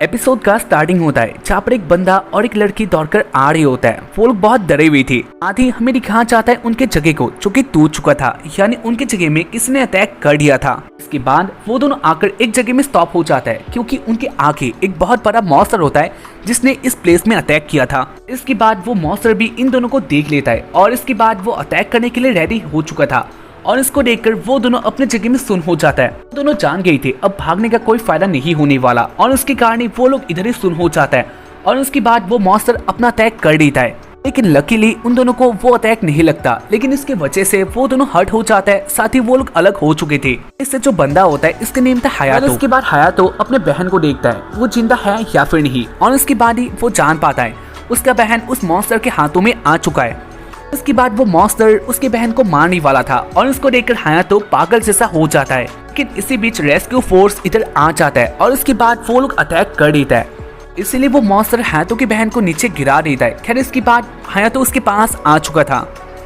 Episode का starting होता है जहाँ पर एक बंदा और एक लड़की दौड़कर आ रही होता है। वो लोग बहुत डरे हुए थे। आधी हमें दिखाना चाहता है उनके जगह को जो कि टूट चुका था, यानी उनके जगह में किसी ने अटैक कर दिया था। इसके बाद वो दोनों आकर एक जगह में स्टॉप हो जाता है क्योंकि उनके आगे एक बहुत बड़ा मॉन्स्टर होता है जिसने इस प्लेस में अटैक किया था। इसके बाद वो मॉन्स्टर भी इन दोनों को देख लेता है और इसके बाद वो अटैक करने के लिए रेडी हो चुका था और इसको देखकर वो दोनों अपने जगह में सुन हो जाता है। वो दोनों जान गए थे अब भागने का कोई फायदा नहीं होने वाला और उसके कारण ही वो लोग इधर ही सुन हो जाता है और उसके बाद वो मॉन्स्टर अपना अटैक कर देता है। लेकिन लकीली उन दोनों को वो अटैक नहीं लगता, लेकिन इसके वजह से वो दोनों हर्ट हो जाता है। साथ ही वो लोग अलग हो चुके थे। इससे जो बंदा होता है इसका नेम था हयातो। इसके बाद हयातो अपने बहन को देखता है वो जिंदा है या फिर नहीं, और उसके बाद ही वो जान पाता है उसका बहन उस मॉन्स्टर के हाथों में आ चुका है। उसके बाद वो मॉन्स्टर उसकी बहन को मारने वाला था और उसको देखकर हयातो पागल जैसा हो जाता है। लेकिन इसी बीच रेस्क्यू फोर्स इधर आ जाता है और उसके बाद वो लोग अटैक कर देता है। इसीलिए वो मॉन्स्टर हयातो की बहन को नीचे गिरा देता है। खैर इसके बाद हयातो उसके पास आ चुका था।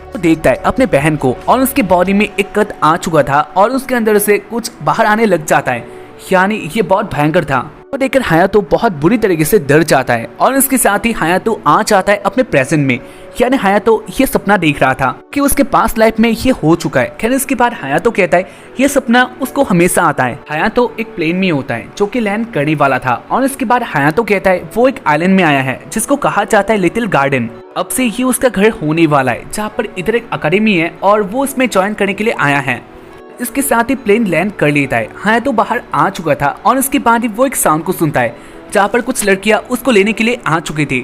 वो देखता है अपने बहन को और उसके बॉडी में एक कट आ चुका था और उसके अंदर से कुछ बाहर आने लग जाता है, यानी ये बहुत भयंकर था। वो देखकर हयातो बहुत बुरी तरीके से डर जाता है और इसके साथ ही हयातो आ जाता है अपने प्रेजेंट में, यानी हयातो ये सपना देख रहा था कि उसके पास लाइफ में ये हो चुका है। खैर इसके बाद हयातो कहता है ये सपना उसको हमेशा आता है। हयातो एक प्लेन में होता है जो कि लैंड करने वाला था और इसके बाद हयातो कहता है वो एक आइलैंड में आया है जिसको कहा जाता है लिटिल गार्डन। अब से ये उसका घर होने वाला है जहाँ पर इधर एक अकेडमी है और वो इसमें ज्वाइन करने के लिए आया है। इसके साथ ही प्लेन लैंड कर लेता है। हयातो बाहर आ चुका था और इसके बाद ही वो एक साउंड को सुनता है जहाँ पर कुछ लड़कियां उसको लेने के लिए आ चुकी थी।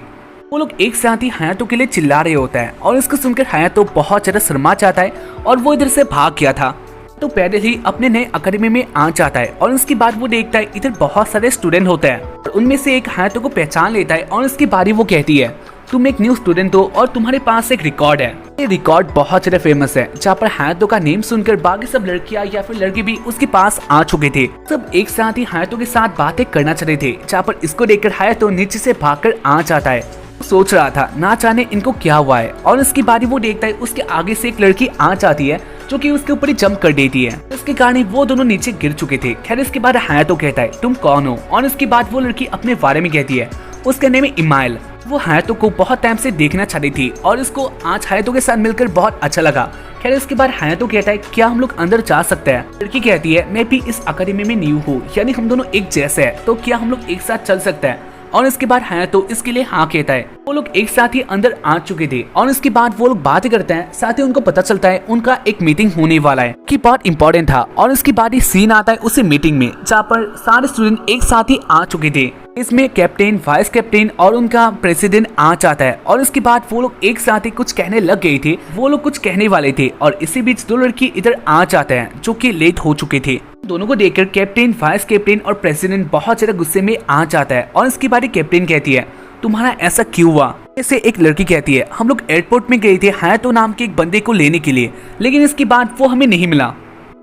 वो लोग एक साथ ही हयातो के लिए चिल्ला रहे होते हैं और इसको सुनकर हयातो बहुत ज्यादा शर्मा जाता है और वो इधर से भाग गया था तो पैदल ही अपने नए अकेडमी में आ जाता है। और उसके बाद वो देखता है इधर बहुत सारे स्टूडेंट होते हैं और उनमें से एक हयातो को पहचान लेता है और उसके बाद ही वो कहती है तुम एक न्यू स्टूडेंट हो और तुम्हारे पास एक रिकॉर्ड है। ये रिकॉर्ड बहुत ज्यादा फेमस है जहाँ पर हयातो का नेम सुनकर बाकी सब लड़कियां या फिर लड़के भी उसके पास आ चुके थे। सब एक साथ ही हयातो के साथ बातें करना चाहते थे, जहाँ पर इसको देखकर हयातो नीचे से भागकर आ जाता है। सोच रहा था ना जाने इनको क्या हुआ है और इसकी बारी वो देखता है उसके आगे से एक लड़की आ जाती है जो कि उसके ऊपर ही जंप कर देती है। इसके कारण वो दोनों नीचे गिर चुके थे। खैर इसके बाद हयातो कहता है तुम कौन हो, और इसके बाद वो लड़की अपने बारे में कहती है उसका नेम है इमाइल। वो हयातो को बहुत टाइम से देखना चाहती थी और इसको आज हयातो के साथ मिलकर बहुत अच्छा लगा। खैर इसके बाद हयातो कहता है क्या हम लोग अंदर जा सकते हैं। लड़की कहती है मैं भी इस अकेडमी में न्यू हूँ, यानी हम दोनों एक जैसे हैं, तो क्या हम लोग एक साथ चल सकते हैं। और इसके बाद हयातो इसके लिए हाँ कहता है। वो लोग एक साथ ही अंदर आ चुके थे और इसके बाद वो लोग बातें करते हैं। साथ ही उनको पता चलता है उनका एक मीटिंग होने वाला है कि बहुत इंपॉर्टेंट था। और इसके बाद ही सीन आता है उसी मीटिंग में जहाँ पर सारे स्टूडेंट एक साथ ही आ चुके थे। इसमें कैप्टन, वाइस कैप्टन और उनका प्रेसिडेंट आ जाता है और इसके बाद वो लोग एक साथ ही कुछ कहने लग गए थे। वो लोग कुछ कहने वाले थे और इसी बीच दो लड़की इधर आ जाते हैं जो कि लेट हो चुके थे। दोनों को देखकर कैप्टन, वाइस कैप्टन और प्रेसिडेंट बहुत ज्यादा गुस्से में आ जाता है और इसके बाद कैप्टन कहती है तुम्हारा ऐसा क्यों हुआ। ऐसे एक लड़की कहती है हम लोग एयरपोर्ट में गए थे हयातो नाम के एक बंदे को लेने के लिए, लेकिन इसके बाद वो हमें नहीं मिला,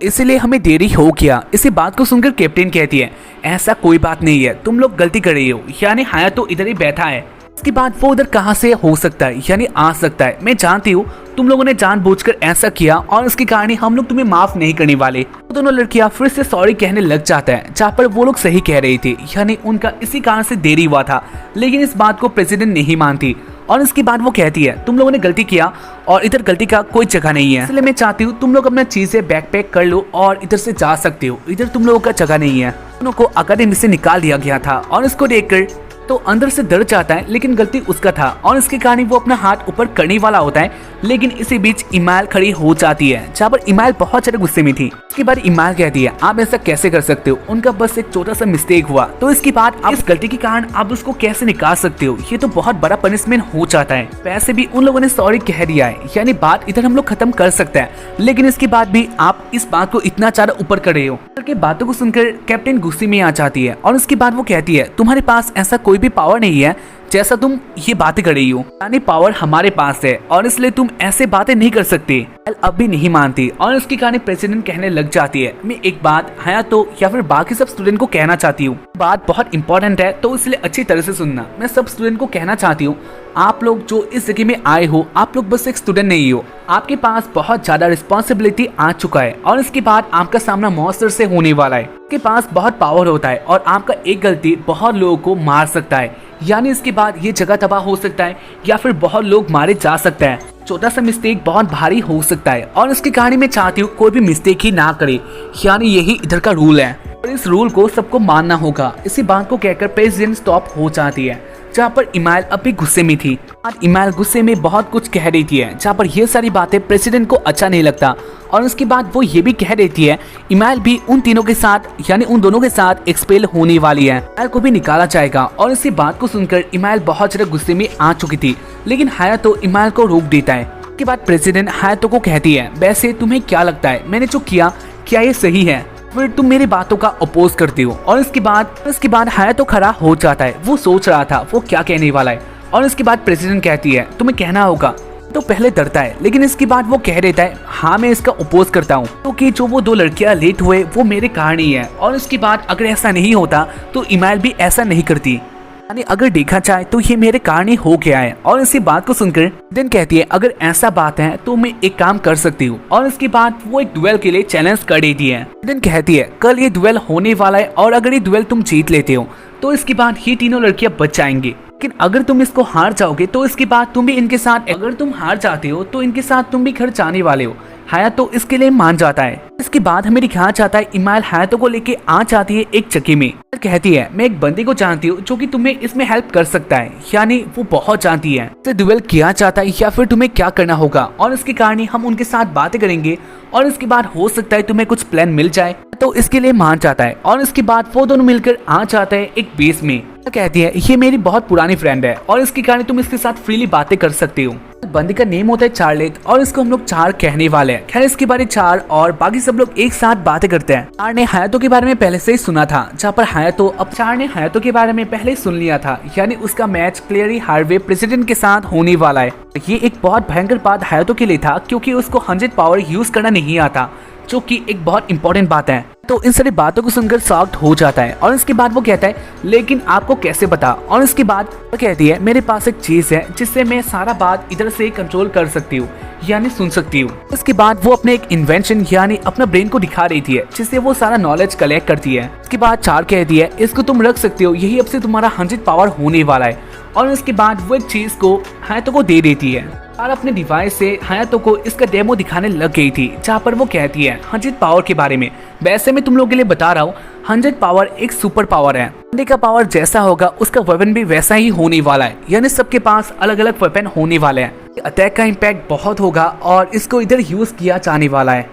इसलिए हमें देरी हो गया। इसी बात को सुनकर कैप्टन कहती है ऐसा कोई बात नहीं है, तुम लोग गलती कर रही हो, यानी हयातो इधर ही बैठा है। इसके बाद वो उधर कहाँ से हो सकता है, यानी आ सकता है। मैं जानती हूँ तुम लोगों ने जानबूझकर ऐसा किया और इसके कारण ही हम लोग तुम्हें माफ नहीं करने वाले। तो दोनों लड़कियां फिर से सॉरी कहने लग जाता है, जहाँ पर वो लोग सही कह रही थी, यानी उनका इसी कारण से देरी हुआ था। लेकिन इस बात को प्रेसिडेंट नहीं मानती और इसके बाद वो कहती है तुम लोगों ने गलती किया और इधर गलती का कोई जगह नहीं है, इसलिए मैं चाहती हूँ तुम लोग अपना चीजें बैग पैक कर लो और इधर से जा सकते हो, इधर तुम लोगों का जगह नहीं है। दोनों को अकेडमी से निकाल दिया गया था और इसको देखकर तो अंदर से डर जाता है, लेकिन गलती उसका था और इसके कारण वो अपना हाथ ऊपर करने वाला होता है। लेकिन इसी बीच इमाइल खड़ी हो जाती है, जहाँ पर इमाइल बहुत ज्यादा गुस्से में थी। इसके बाद इमाइल कहती है आप ऐसा कैसे कर सकते हो, उनका बस एक छोटा सा मिस्टेक हुआ, तो इसके बाद आप इस गलती के कारण आप उसको कैसे निकाल सकते हो, ये तो बहुत बड़ा पनिशमेंट हो जाता है। वैसे भी उन लोगों ने सॉरी कह दिया है, यानी बात इधर हम लोग खत्म कर सकते हैं, लेकिन इसके बाद भी आप इस बात को इतना ज्यादा ऊपर कर रहे हो। के बातों को सुनकर कैप्टन गुस्से में आ जाती है और उसके बाद वो कहती है तुम्हारे पास ऐसा कोई भी पावर नहीं है जैसा तुम ये बातें कर रही हो, यानी पावर हमारे पास है और इसलिए तुम ऐसे बातें नहीं कर सकते। अब भी नहीं मानती और उसकी कहानी प्रेसिडेंट कहने लग जाती है, मैं एक बात हयातो या फिर बाकी सब स्टूडेंट को कहना चाहती हूँ। बात बहुत इंपॉर्टेंट है तो इसलिए अच्छी तरह से सुनना। मैं सब स्टूडेंट को कहना चाहती हूँ, आप लोग जो इस जगह में आए हो, आप लोग बस एक स्टूडेंट नहीं हो, आपके पास बहुत ज्यादा रिस्पॉन्सिबिलिटी आ चुका है और इसके बाद आपका सामना मॉन्स्टर से होने वाला है। आपके पास बहुत पावर होता है और आपका एक गलती बहुत लोगों को मार सकता है, यानी इसके बाद ये जगह तबाह हो सकता है या फिर बहुत लोग मारे जा सकते हैं। छोटा सा मिस्टेक बहुत भारी हो सकता है और इसकी कहानी में चाहती हूँ कोई भी मिस्टेक ही ना करे, यानी यही इधर का रूल है और इस रूल को सबको मानना होगा। इसी बात को कहकर प्रेसिडेंट स्टॉप हो जाती है, जहाँ पर इमाइल अभी गुस्से में थी और इमाइल गुस्से में बहुत कुछ कह रही थी, जहाँ पर ये सारी बातें प्रेसिडेंट को अच्छा नहीं लगता और उसके बाद वो ये भी कह देती है इमाइल भी उन तीनों के साथ यानी उन दोनों के साथ एक्सपेल होने वाली है, इमाइल को भी निकाला जाएगा। और इसी बात को सुनकर इमाइल बहुत ज्यादा गुस्से में आ चुकी थी, लेकिन हयातो इमाइल को रोक देता है। उसके बाद प्रेसिडेंट हयातो को कहती है, वैसे तुम्हें क्या लगता है मैंने जो किया क्या ये सही है, फिर तुम मेरी बातों का अपोज करती हो। और इसके बाद हयातो खड़ा हो जाता है, वो सोच रहा था वो क्या कहने वाला है और इसके बाद प्रेसिडेंट कहती है तुम्हें कहना होगा। तो पहले डरता है लेकिन इसके बाद वो कह देता है हाँ मैं इसका अपोज करता हूँ, क्योंकि जो वो 2 लड़कियां लेट हुए वो मेरे कारण ही है और इसके बाद अगर ऐसा नहीं होता तो इमाइल भी ऐसा नहीं करती, यानी अगर देखा जाए तो ये मेरे कारण ही हो गया है। और इसी बात को सुनकर दिन कहती है अगर ऐसा बात है तो मैं एक काम कर सकती हूँ और इसके बाद वो एक डुएल के लिए चैलेंज कर देती है। दिन कहती है कल ये डुएल होने वाला है और अगर ये डुएल तुम जीत लेते हो तो इसके बाद ये तीनों लड़कियां बच जाएंगी, लेकिन अगर तुम इसको हार जाओगे तो इसके बाद तुम भी इनके साथ, अगर तुम हार जाते हो तो इनके साथ तुम भी घर जाने वाले हो। हयातो इसके लिए मान जाता है। इसके बाद हमें दिखाया जाता है इमाइल हयातो को लेके आ जाती है एक जगह में, कहती है मैं एक बंदे को जानती हूँ जो कि तुम्हें इसमें हेल्प कर सकता है, यानी वो बहुत जानती है इससे डुएल किया जाता है या फिर तुम्हें क्या करना होगा और इसके कारण ही हम उनके साथ बातें करेंगे और इसके बाद हो सकता है तुम्हें कुछ प्लान मिल जाए। तो इसके लिए मान जाता है और इसके बाद वो दोनों मिलकर आ जाते हैं एक बेस में। कहती है ये मेरी बहुत पुरानी फ्रेंड है और इसके कारण तुम इसके साथ फ्रीली बातें कर सकते हो। बंदी का नेम होता है चार्लेट और इसको हम लोग 4 कहने वाले हैं। खैर इसके बारे 4 और बाकी सब लोग एक साथ बातें करते हैं। 4 ने हयातो के बारे में पहले से ही सुना था, जहाँ पर हयातो अब 4 ने हयातो के बारे में पहले ही सुन लिया था, यानी उसका मैच क्लियरली हार्वे प्रेसिडेंट के साथ होने वाला है। ये एक बहुत भयंकर बात हयातो के लिए था क्योंकि उसको 100 पावर यूज करना नहीं आता, जो कि एक बहुत इंपॉर्टेंट बात है। तो इन सारी बातों को सुनकर शॉक्ड हो जाता है और इसके बाद वो कहता है लेकिन आपको कैसे पता। और इसके बाद वो कहती है मेरे पास एक चीज है जिससे मैं सारा बात इधर से कंट्रोल कर सकती हूँ, यानी सुन सकती हूँ। इसके बाद वो अपने एक इन्वेंशन यानी अपना ब्रेन को दिखा रही थी जिससे वो सारा नॉलेज कलेक्ट करती है। इसके बाद 4 कहती है इसको तुम रख सकते हो, यही अब से तुम्हारा 100 पावर होने वाला है। और इसके बाद वो एक चीज को हयातो को दे देती है और अपने डिवाइस से हयातो को इसका डेमो दिखाने लग गई थी, जहाँ पर वो कहती है 100 पावर के बारे में। वैसे मैं तुम लोगों के लिए बता रहा हूँ 100 पावर एक सुपर पावर है, बंदे का पावर जैसा होगा उसका वेपन भी वैसा ही होने वाला है, यानी सबके पास अलग अलग वेपन होने वाले हैं। अटैक का इम्पैक्ट बहुत होगा और इसको इधर यूज किया जाने वाला है।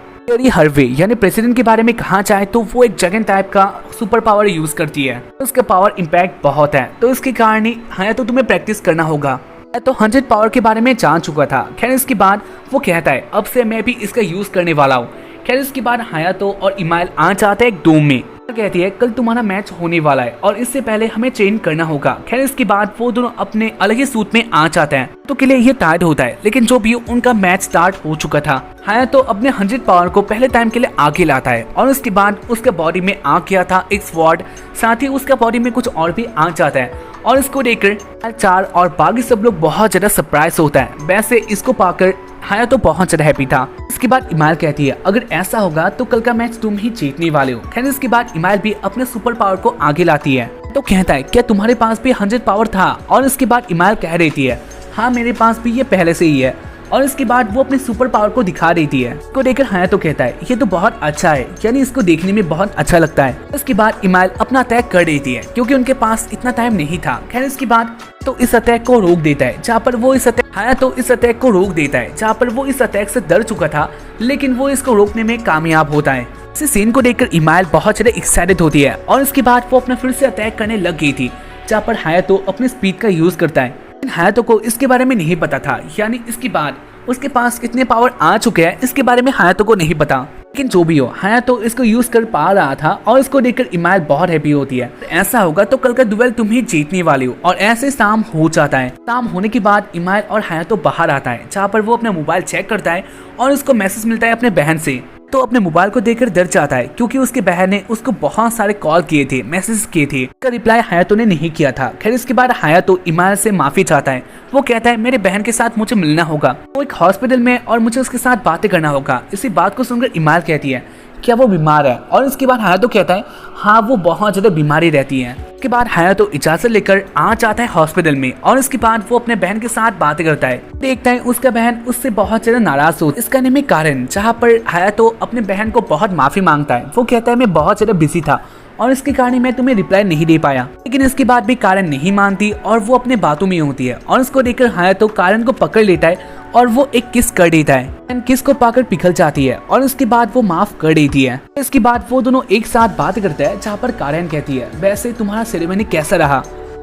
हार्वे यानी प्रेसिडेंट के बारे में कहा जाए तो वो एक जगन टाइप का सुपर पावर यूज करती है, उसका पावर इम्पैक्ट बहुत है, तो इसके कारण ही हयातो तुम्हें प्रैक्टिस करना होगा। तो 100 पावर के बारे में जान चुका था। खैर इसके बाद वो कहता है अब से मैं भी इसका यूज करने वाला हूँ। खैर इसके बाद हयातो और इमाइल आ जाते हैं एक डोम में। कहती है कल तुम्हारा मैच होने वाला है और इससे पहले हमें ट्रेन करना होगा। खैर इसके बाद वो दोनों अपने अलग ही सूट में आ जाते हैं, तो के लिए ये टायर्ड होता है, लेकिन जो भी उनका मैच स्टार्ट हो चुका था। हयातो अपने 100 पावर को पहले टाइम के लिए आगे लाता है और उसके बाद उसके बॉडी में आ गया था एक स्वॉर्ड, साथ ही उसका बॉडी में कुछ और भी आ जाता है और इसको देखकर 4 और बाकी सब लोग बहुत ज्यादा सरप्राइज होता है। वैसे इसको पाकर हयातो बहुत ज्यादा हैप्पी था। इसके बाद इमाइल कहती है अगर ऐसा होगा तो कल का मैच तुम ही जीतने वाले हो। खैर इसके बाद इमाइल भी अपने सुपर पावर को आगे लाती है, तो कहता है क्या तुम्हारे पास भी 100 पावर था। और इसके बाद इमाइल कह रही है हाँ मेरे पास भी ये पहले से ही है। और इसके बाद वो अपने सुपर पावर को दिखा देती है। इसको देखकर हयातो कहता है ये तो बहुत अच्छा है, यानी इसको देखने में बहुत अच्छा लगता है। इसके बाद इमाइल अपना अटैक कर देती है क्योंकि उनके पास इतना टाइम नहीं था। खैर इसके बाद तो इस अटैक को रोक देता है, जहाँ पर वो इस अटैक को रोक देता है, जहाँ पर वो इस अटैक से डर चुका था, लेकिन वो इसको रोकने में कामयाब होता है। इस सीन को देखकर इमाइल बहुत ज्यादा एक्साइटेड होती है और इसके बाद वो अपना फिर से अटैक करने लग गई थी, जहाँ पर हयातो अपने स्पीड का यूज करता है। हयातो को इसके बारे में नहीं पता था, यानी इसके बाद उसके पास कितने पावर आ चुके हैं इसके बारे में हायातो को नहीं पता, लेकिन जो भी हो हायातो इसको यूज कर पा रहा था और इसको देखकर इमाइल बहुत हैप्पी होती है। ऐसा होगा तो कल का दुएल तुम ही जीतने वाली हो। और ऐसे शाम हो जाता है। शाम होने के बाद इमाइल और हायातो बाहर आता है, जहाँ पर वो अपना मोबाइल चेक करता है और उसको मैसेज मिलता है अपने बहन से। तो अपने मोबाइल को देखकर डर जाता है, क्योंकि उसके बहन ने उसको बहुत सारे कॉल किए थे, मैसेज किए थे। उसका रिप्लाई हायातो ने नहीं किया था। खैर इसके बाद हायातो इमाइल से माफी चाहता है। वो कहता है मेरे बहन के साथ मुझे मिलना होगा, वो एक हॉस्पिटल में और मुझे उसके साथ बातें करना होगा। इसी बात को सुनकर इमाइल कहती है क्या वो बीमार है, और इसके बाद हायातो कहता है हाँ वो बहुत ज्यादा बीमारी रहती है। इसके बाद हायातो इजाजत लेकर आ जाता है हॉस्पिटल में और इसके बाद वो अपने बहन के साथ बातें करता है। देखता है उसका बहन उससे बहुत ज्यादा नाराज हो। इसका नाम है कारण, जहाँ पर हायातो अपने बहन को बहुत माफी मांगता है। वो कहता है मैं बहुत ज्यादा बिजी था और इसके कारण मैं तुम्हें रिप्लाई नहीं दे पाया। लेकिन इसके बाद भी कारण नहीं मानती और वो अपने बातों में होती है। और इसको देखकर हायातो कारण को पकड़ लेता है और वो एक किस कर देता है। किस को पाकर पिघल जाती है और उसके बाद वो माफ कर देती है। इसके बाद वो दोनों एक साथ बात करते हैं, जहाँ पर कारण कहती है वैसे तुम्हारा सेरेमनी कैसा रहा,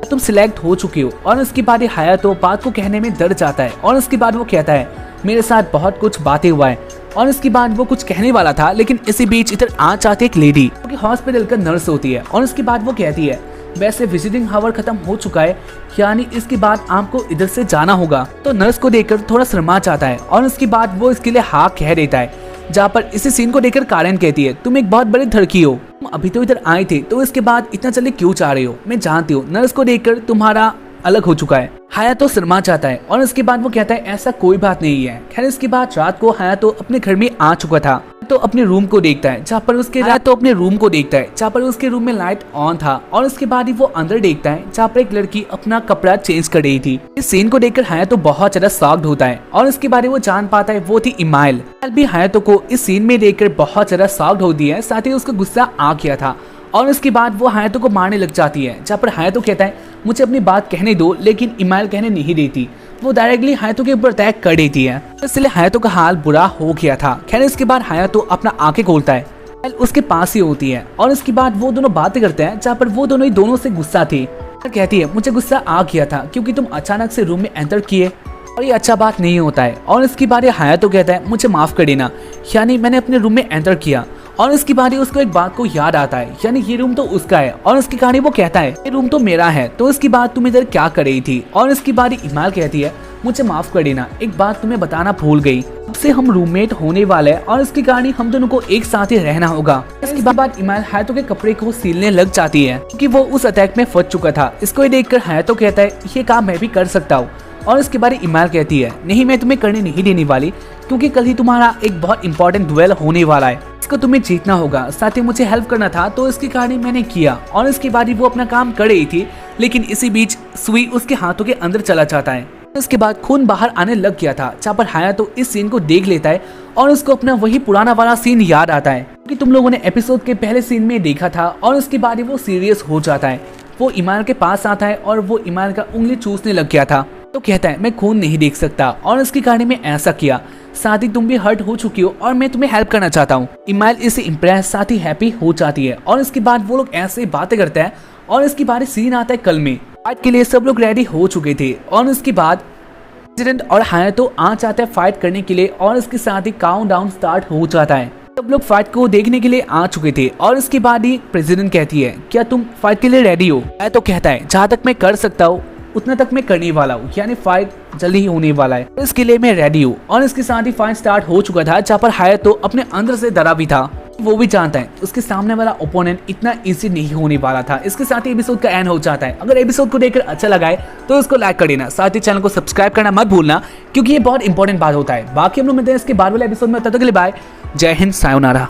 तुम सिलेक्ट हो चुके हो। और उसके बाद हायातो बात को कहने में डर जाता है और उसके बाद वो कहता है मेरे साथ बहुत कुछ बातें हुआ है। और इसके बाद वो कुछ कहने वाला था, लेकिन इसी बीच इधर आ जाती एक लेडी जो कि हॉस्पिटल का नर्स होती है। और उसके बाद वो कहती है वैसे विजिटिंग आवर खत्म हो चुका है, यानी इसके बाद आपको इधर से जाना होगा। तो नर्स को देखकर थोड़ा शर्मा जाता है और उसके बाद वो इसके लिए हाँ कह देता है। जहाँ पर इसी सीन को देखकर कारण कहती है तुम एक बहुत बड़ी धड़की हो, तुम अभी तो इधर आए थे, तो इसके बाद इतना जल्दी क्यों चाह रहे हो, मैं जानती हूँ नर्स को देखकर तुम्हारा अलग हो चुका है। हायातो शर्मा जाता है और उसके बाद वो कहता है ऐसा कोई बात नहीं है। खैर इसके बाद रात को हायातो अपने घर में आ चुका था, तो अपने रूम को देखता है, जहाँ पर उसके अपने रूम को देखता है जहाँ पर उसके रूम में लाइट ऑन था। और उसके बाद ही वो अंदर देखता है जहाँ पर एक लड़की अपना कपड़ा चेंज कर रही थी। इस सीन को देखकर हायातो बहुत ज्यादा शॉक्ड होता है और उसके बारे में वो जान पाता है वो थी इमाइल। भी हायातो को इस सीन में देखकर बहुत ज्यादा शॉक्ड होती है, साथ ही उसको गुस्सा आ गया था। और उसके बाद वो हायातो को मारने लग जाती है, जहाँ पर हायातो कहता है मुझे अपनी बात कहने दो, लेकिन इमाइल कहने नहीं देती। वो डायरेक्टली हायातो के ऊपर अटैक कर देती है, इसलिए हायातो का हाल बुरा हो गया था। खैर इसके बाद हायातो अपना आंखें खोलता है, उसके पास ही होती है और इसके बाद वो दोनों बातें करते हैं, जहाँ पर वो दोनों ही दोनों से गुस्सा थे। कहती है मुझे गुस्सा आ गया था क्योंकि तुम अचानक से रूम में एंटर किए और ये अच्छा बात नहीं होता है। और इसके बाद हायातो कहता है मुझे माफ कर देना, यानी मैंने अपने रूम में एंटर किया। और इसके बाद उसको एक बात को याद आता है, यानी ये रूम तो उसका है। और उसकी कहानी वो कहता है ये रूम तो मेरा है, तो इसकी बात तुम इधर क्या कर रही थी। और इसकी बात इमाइल कहती है मुझे माफ कर देना, एक बात तुम्हें बताना भूल गई, अब से हम रूममेट होने वाले हैं और इसकी कहानी हम दोनों को एक साथ ही रहना होगा। इसके बाद इमाइल हायातो के कपड़े को सीलने लग जाती है, क्योंकि वो उस अटैक में फंस चुका था। इसको देखकर हायातो कहता है ये काम मैं भी कर सकता हूँ। और इसके बारे इमाइल कहती है नहीं मैं तुम्हें करने नहीं देने वाली, क्योंकि कल ही तुम्हारा एक बहुत इंपॉर्टेंट दुएल होने वाला है, इसको तुम्हें जीतना होगा। साथ ही मुझे हेल्प करना था, तो इसकी कहानी मैंने किया। और इसके बाद वो अपना काम कर रही थी, लेकिन इसी बीच सुई उसके हाथों के अंदर चला जाता है। इसके बाद खून बाहर आने लग गया था, जहाँ पर हायातो इस सीन को देख लेता है और उसको अपना वही पुराना वाला सीन याद आता है, क्योंकि तुम लोगों ने एपिसोड के पहले सीन में देखा था। और उसके बाद वो सीरियस हो जाता है, वो इमाइल के पास आता है और वो इमाइल का उंगली चूसने लग गया था। तो कहता है मैं खून नहीं देख सकता और इसकी कहानी में ऐसा किया, साथ ही तुम भी हर्ट हो चुकी हो और मैं तुम्हें हेल्प करना चाहता हूँ। इमाइल इससे इम्प्रेस साथ ही हैप्पी हो जाती है। और इसके बाद वो लोग ऐसे बातें करते हैं और इसके बाद सीन आता है कल में। फाइट के लिए सब लोग रेडी हो चुके थे और उसके बाद प्रेसिडेंट और हायातो आ जाते हैं फाइट करने के लिए और इसके साथ ही काउंटडाउन स्टार्ट हो जाता है। सब लोग फाइट को देखने के लिए आ चुके थे और इसके बाद ही प्रेसिडेंट कहती है क्या तुम फाइट के लिए रेडी हो। हायातो कहता है जहाँ तक मैं कर सकता हूँ उतना तक मैं करने वाला हूँ, यानी फाइट जल्दी ही होने वाला है, इसके लिए मैं रेडी हूँ। और इसके साथ ही फाइट स्टार्ट हो चुका था, जहाँ पर हायातो अपने अंदर से डरा भी था। वो भी जानता है उसके सामने वाला ओपोनेंट इतना इजी नहीं होने वाला था। इसके साथ ही एपिसोड का एंड हो जाता है। अगर एपिसोड को देखकर अच्छा लगा है तो इसको लाइक कर देना, साथ ही चैनल को सब्सक्राइब करना मत भूलना, क्योंकि ये बहुत इंपॉर्टेंट बात होता है। बाकी हम लोग मिलते हैं इसके बाद वाले एपिसोड में, तब तक के लिए बाय, जय हिंद, सायोनारा।